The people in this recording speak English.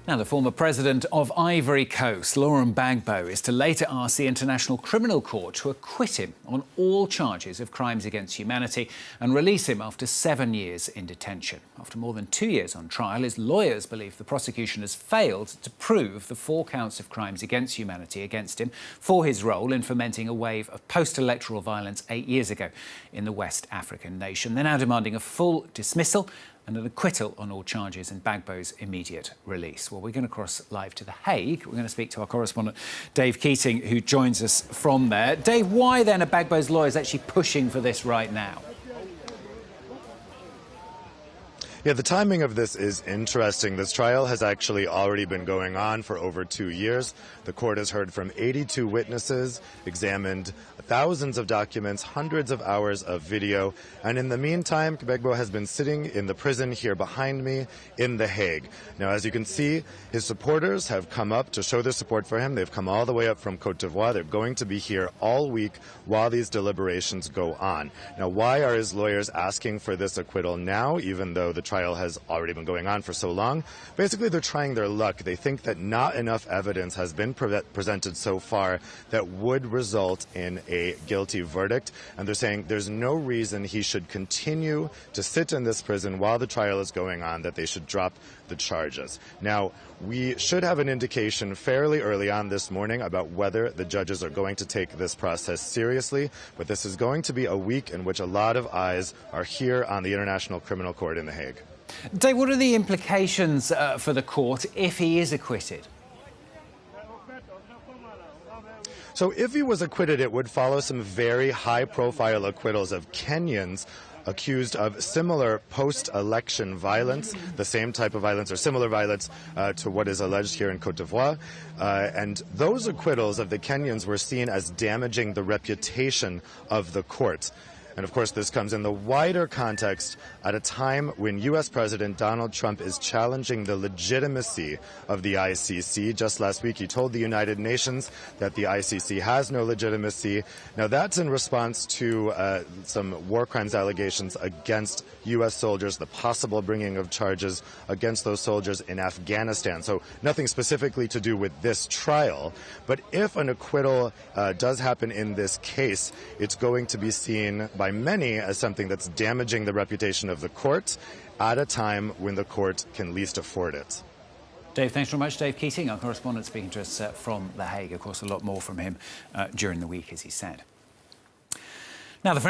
Now, the former president of Ivory Coast, Laurent Gbagbo, is to later ask the International Criminal Court to acquit him on all charges of crimes against humanity and release him after 7 years in detention. After more than 2 years on trial, his lawyers believe the prosecution has failed to prove the 4 counts of crimes against humanity against him for his role in fomenting a wave of post-electoral violence 8 years ago in the West African nation. They're now demanding a full dismissal and an acquittal on all charges and Gbagbo's immediate release. Well, we're going to cross live to The Hague. We're going to speak to our correspondent, Dave Keating, who joins us from there. Dave, why then are Gbagbo's lawyers actually pushing for this right now? Yeah, the timing of this is interesting. This trial has actually already been going on for over 2 years. The court has heard from 82 witnesses, examined thousands of documents, hundreds of hours of video, and in the meantime, Gbagbo has been sitting in the prison here behind me in The Hague. Now, as you can see, his supporters have come up to show their support for him. They've come all the way up from Cote. They're going to be here all week while these deliberations go on. Now, why are his lawyers asking for this acquittal now, even though the trial has already been going on for so long? Basically, they're trying their luck. They think that not enough evidence has been presented so far that would result in a guilty verdict, and they're saying there's no reason he should continue to sit in this prison while the trial is going on, that they should drop the charges. Now, we should have an indication fairly early on this morning about whether the judges are going to take this process seriously, but this is going to be a week in which a lot of eyes are here on the International Criminal Court in The Hague. Dave, what are the implications for the court if he is acquitted? So if he was acquitted, it would follow some very high-profile acquittals of Kenyans accused of similar post-election violence, the same type of violence or similar violence to what is alleged here in Cote d'Ivoire. And those acquittals of the Kenyans were seen as damaging the reputation of the court. And of course, this comes in the wider context at a time when U.S. President Donald Trump is challenging the legitimacy of the ICC. Just last week, he told the United Nations that the ICC has no legitimacy. Now, that's in response to some war crimes allegations against U.S. soldiers, the possible bringing of charges against those soldiers in Afghanistan. So nothing specifically to do with this trial. But if an acquittal does happen in this case, it's going to be seen by many as something that's damaging the reputation of the court at a time when the court can least afford it. Dave, thanks very much. Dave Keating, our correspondent, speaking to us from The Hague. Of course, a lot more from him during the week, as he said. Now, the